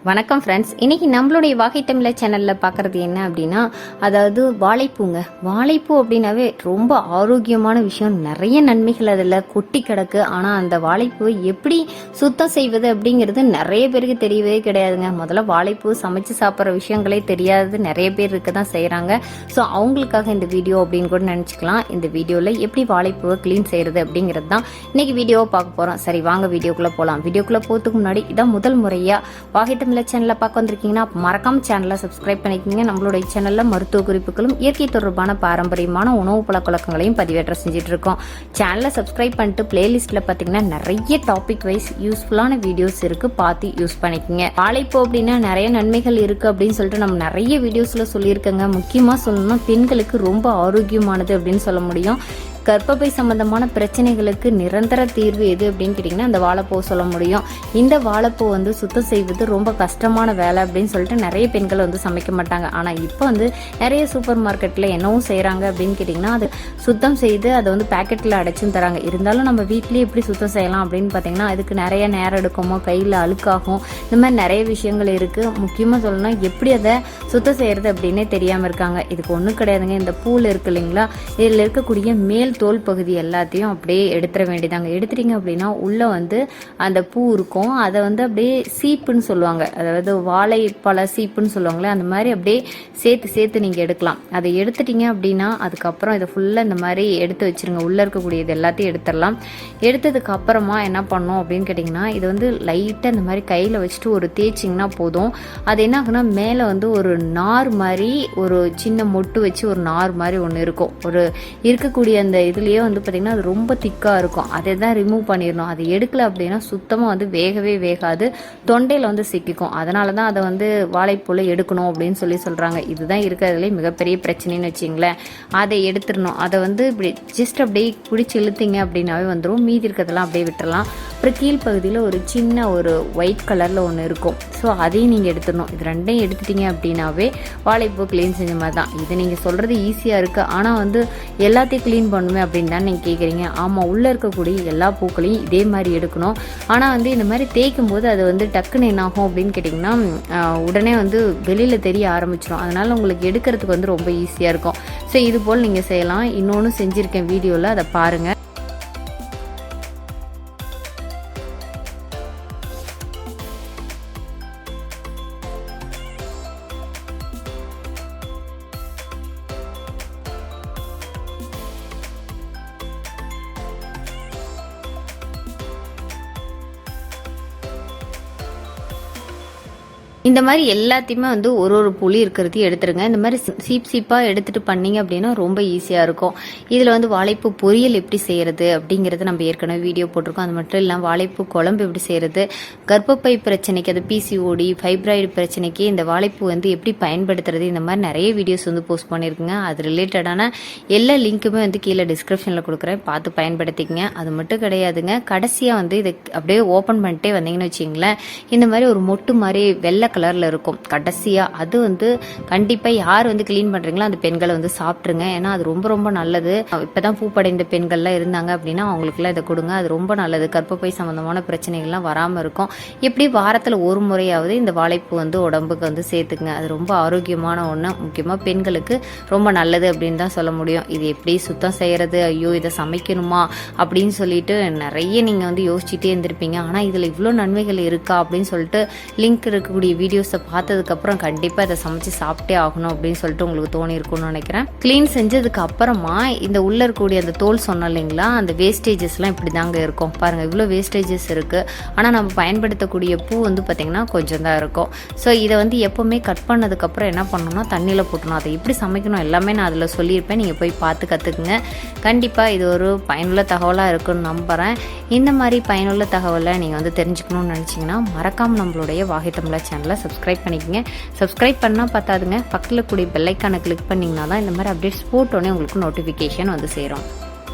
வணக்கம் ஃப்ரெண்ட்ஸ். இன்னைக்கு நம்மளுடைய வாகை தமிழ சேனலில் பார்க்குறது என்ன அப்படின்னா, அதாவது வாழைப்பூங்க. வாழைப்பூ அப்படின்னாவே ரொம்ப ஆரோக்கியமான விஷயம், நிறைய நன்மைகள் அதில் கொட்டி கிடக்கு. ஆனால் அந்த வாழைப்பூ எப்படி சுத்தம் செய்வது அப்படிங்கிறது நிறைய பேருக்கு தெரியவே கிடையாதுங்க. முதல்ல வாழைப்பூ சமைச்சு சாப்பிட்ற விஷயங்களே தெரியாது நிறைய பேர் இருக்க தான் செய்கிறாங்க. ஸோ அவங்களுக்காக இந்த வீடியோ அப்படின்னு கூட நினச்சிக்கலாம். இந்த வீடியோவில் எப்படி வாழைப்பூவை க்ளீன் செய்கிறது அப்படிங்கிறது தான் இன்னைக்கு வீடியோவை பார்க்க போகிறோம். சரி, வாங்க வீடியோக்குள்ளே போகலாம். வீடியோக்குள்ளே போகிறதுக்கு முன்னாடி இதான் முதல் முறையாக வாகை தமிழ சேனலை பார்க்க வந்திருக்கீங்கன்னா மறக்காம சேனலை சப்ஸ்கிரைப் பண்ணிக்கோங்க. நம்மளுடைய சேனலில் மருத்துவ குறிப்புகளும் இயற்கை தொடர்பான பாரம்பரியமான உணவு பழக்கங்களையும் பதிவேற்ற செஞ்சுட்டு இருக்கோம். சேனலை சப்ஸ்கிரைப் பண்ணிட்டு பிளேலிஸ்ட்ல பார்த்தீங்கன்னா நிறைய டாபிக் வைஸ் யூஸ்ஃபுல்லான வீடியோஸ் இருக்கு, பார்த்து யூஸ் பண்ணிக்கோங்க. வாழைப்பூ அப்படின்னா நிறைய நன்மைகள் இருக்கு அப்படின்னு சொல்லிட்டு நம்ம நிறைய வீடியோஸ்ல சொல்லியிருக்கோங்க. முக்கியமா சொல்லணும்னா பெண்களுக்கு ரொம்ப ஆரோக்கியமானது அப்படின்னு சொல்ல முடியும். கர்ப்பப்பை சம்பந்தமான பிரச்சனைகளுக்கு நிரந்தர தீர்வு எது அப்படின்னு கேட்டிங்கன்னா அந்த வாழைப்பூ சொல்ல முடியும். இந்த வாழைப்பூ சுத்தம் செய்வது ரொம்ப கஷ்டமான வேலை அப்படின்னு சொல்லிட்டு நிறைய பெண்கள் சமைக்க மாட்டாங்க. ஆனால் இப்போ நிறைய சூப்பர் மார்க்கெட்டில் என்னவும் செய்கிறாங்க அப்படின்னு கேட்டிங்கன்னா அது சுத்தம் செய்து அதை பேக்கெட்டில் அடைச்சும் தராங்க. இருந்தாலும் நம்ம வீட்லேயே எப்படி சுத்தம் செய்யலாம் அப்படின்னு பார்த்தீங்கன்னா அதுக்கு நிறைய நேரம் எடுக்குமோ, கையில் அழுக்காகும், இந்த மாதிரி நிறைய விஷயங்கள் இருக்குது. முக்கியமாக சொல்லணும்னா எப்படி அதை சுத்தம் செய்கிறது அப்படின்னே தெரியாமல் இருக்காங்க. இதுக்கு ஒன்றும் கிடையாதுங்க. இந்த பூவில் இருக்கு இல்லைங்களா, இதில் இருக்கக்கூடிய மேல் தோல் பகுதி எல்லாத்தையும் அப்படியே எடுத்துட வேண்டியதாங்க. எடுத்துட்டீங்க அப்படின்னா உள்ள அந்த பூ இருக்கும், அதை அப்படியே சீப்புன்னு சொல்லுவாங்க, அதாவது வாழைப்பழ சீப்புன்னு சொல்லுவாங்களே, அந்த மாதிரி அப்படியே சேர்த்து நீங்க எடுக்கலாம். அதை எடுத்துட்டீங்க அப்படின்னா அதுக்கப்புறம் இதை ஃபுல்லா இந்த மாதிரி எடுத்து வச்சிருங்க. உள்ள இருக்கக்கூடியது எல்லாத்தையும் எடுத்துடலாம். எடுத்ததுக்கு அப்புறமா என்ன பண்ணோம் அப்படின்னு கேட்டிங்கன்னா இது லைட்டா இந்த மாதிரி கையில வச்சுட்டு ஒரு தேய்ச்சிங்கன்னா போதும். அது என்ன ஆகுனா மேல ஒரு நார் மாதிரி ஒரு சின்ன மொட்டு வச்சு ஒரு நார் மாதிரி ஒன்று இருக்கும். ஒரு இருக்கக்கூடிய அந்த இதுலயே பார்த்தீங்கன்னா அது ரொம்ப திக்காக இருக்கும். அதை தான் ரிமூவ் பண்ணிடணும். அதை எடுக்கல அப்படின்னா சுத்தமாக வேகவே வேகாது, தொண்டையில் சிக்கிக்கும். அதனால தான் அதை வாழைப்பூல எடுக்கணும் அப்படின்னு சொல்கிறாங்க. இதுதான் இருக்கிறதுலே மிகப்பெரிய பிரச்சனைன்னு வச்சிங்களேன். அதை எடுத்துடணும். அதை இப்படி ஜஸ்ட் அப்படியே பிடிச்சி இழுத்தீங்க அப்படின்னாவே வந்துடும். மீதி இருக்கிறதெல்லாம் அப்படியே விட்டுறலாம். அப்புறம் கீழ்ப்பகுதியில் ஒரு சின்ன ஒரு ஒயிட் கலரில் ஒன்று இருக்கும். ஸோ அதையும் நீங்கள் எடுத்துடணும். இது ரெண்டையும் எடுத்துட்டீங்க அப்படின்னாவே வாழைப்பூ க்ளீன் செஞ்ச மாதிரி தான். இது நீங்கள் சொல்கிறது ஈஸியாக இருக்குது, ஆனால் எல்லாத்தையும் க்ளீன் பண்ணுமே அப்படின்னு தான் நீங்கள் கேட்குறீங்க. ஆமாம், உள்ளே இருக்கக்கூடிய எல்லா பூக்களையும் இதே மாதிரி எடுக்கணும். ஆனால் இந்த மாதிரி தேய்க்கும் போது அது டக்குன்னு என்ன ஆகும் அப்படின்னு கேட்டிங்கன்னா உடனே வெளியில் தெரிய ஆரம்பிச்சிடும். அதனால் உங்களுக்கு எடுக்கிறதுக்கு ரொம்ப ஈஸியாக இருக்கும். ஸோ இது போல் நீங்கள் செய்யலாம். இன்னொன்று செஞ்சுருக்கேன் வீடியோவில், அதை பாருங்கள். இந்த மாதிரி எல்லாத்தையுமே ஒரு புளி இருக்கிறதையும் எடுத்துருங்க. இந்த மாதிரி சீப்பாக எடுத்துட்டு பண்ணீங்க அப்படின்னா ரொம்ப ஈஸியாக இருக்கும். இதில் வாழைப்பூ பொரியல் எப்படி செய்யறது அப்படிங்கிறது நம்ம ஏற்கனவே வீடியோ போட்டிருக்கோம். அது மட்டும் இல்லாமல் வாழைப்பூ குழம்பு எப்படி செய்யறது, கர்ப்பப்பை பிரச்சனைக்கு, அது பிசிஓடி, ஃபைப்ராய்டு பிரச்சனைக்கு இந்த வாழைப்பூ எப்படி பயன்படுத்துறது, இந்த மாதிரி நிறைய வீடியோஸ் போஸ்ட் பண்ணியிருக்குங்க. அது ரிலேட்டடான எல்லா லிங்க்குமே கீழே டிஸ்கிரிப்ஷனில் கொடுக்குறேன், பார்த்து பயன்படுத்திக்கங்க. அது மட்டும் கிடையாதுங்க, கடைசியாக இதை அப்படியே ஓப்பன் பண்ணிட்டே வந்தீங்கன்னு வச்சிங்களேன், இந்த மாதிரி ஒரு மொட்டு மாதிரி வெள்ளை கலர்ல இருக்கும் கடைசியா. அது கண்டிப்பா யார் கிளீன் பண்றீங்களோ அந்த பெண்களை சாப்பிட்டுருங்க. ஏன்னா அது ரொம்ப ரொம்ப நல்லது. இப்பதான் பூப்படைந்த பெண்கள்லாம் இருந்தாங்க அப்படின்னா அவங்களுக்குலாம் இதை கொடுங்க. அது ரொம்ப நல்லது. கர்ப்பப்பை சம்பந்தமான பிரச்சனைகள்லாம் வராம இருக்கும். எப்படி வாரத்துல ஒரு முறையாவது இந்த வாழைப்பூ உடம்புக்கு சேர்த்துக்குங்க. அது ரொம்ப ஆரோக்கியமான ஒண்ணு. முக்கியமா பெண்களுக்கு ரொம்ப நல்லது அப்படின்னு தான் சொல்ல முடியும். இது எப்படி சுத்தம் செய்யறது, ஐயோ இதை சமைக்கணுமா அப்படின்னு சொல்லிட்டு நிறைய நீங்க யோசிச்சுட்டே இருந்திருப்பீங்க. ஆனா இதுல இவ்வளவு நன்மைகள் இருக்கா அப்படின்னு சொல்லிட்டு லிங்க் இருக்கக்கூடிய வீடியோஸை பார்த்ததுக்கப்புறம் கண்டிப்பாக இதை சமைச்சு சாப்பிட்டே ஆகணும் அப்படின்னு சொல்லிட்டு உங்களுக்கு தோணி இருக்கும்னு நினைக்கிறேன். க்ளீன் செஞ்சதுக்கு அப்புறமா இந்த உள்ள இருக்கக்கூடிய அந்த தோல் சொன்னோம் இல்லைங்களா, அந்த வேஸ்டேஜஸ்லாம் இப்படி தாங்க இருக்கும். பாருங்கள், இவ்வளோ வேஸ்டேஜஸ் இருக்குது. ஆனால் நம்ம பயன்படுத்தக்கூடிய பூ பார்த்தீங்கன்னா கொஞ்சம் தான் இருக்கும். ஸோ இதை எப்போவுமே கட் பண்ணதுக்கப்புறம் என்ன பண்ணணும்னா தண்ணியில் போட்டணும். அதை எப்படி சமைக்கணும் எல்லாமே நான் அதில் சொல்லியிருப்பேன். நீங்கள் போய் பார்த்து கற்றுக்குங்க. கண்டிப்பாக இது ஒரு பயனுள்ள தகவலாக இருக்குன்னு நம்புகிறேன். இந்த மாதிரி பயனுள்ள தகவலை நீங்கள் தெரிஞ்சுக்கணும்னு நினச்சிங்கன்னா மறக்காமல் நம்மளுடைய வாகை தமிழா சேனலை சப்ஸ்கிரைப் பண்ணிக்கங்க. சப்ஸ்கிரைப் பண்ணால் பார்த்தாதுங்க, பக்கத்தில் கூடிய பெல் ஐக்கானை கிளிக் பண்ணிங்கன்னா தான் இந்த மாதிரி அப்டேட்ஸ் போட்டோன்னே உங்களுக்கு நோட்டிஃபிகேஷன் சேரும்.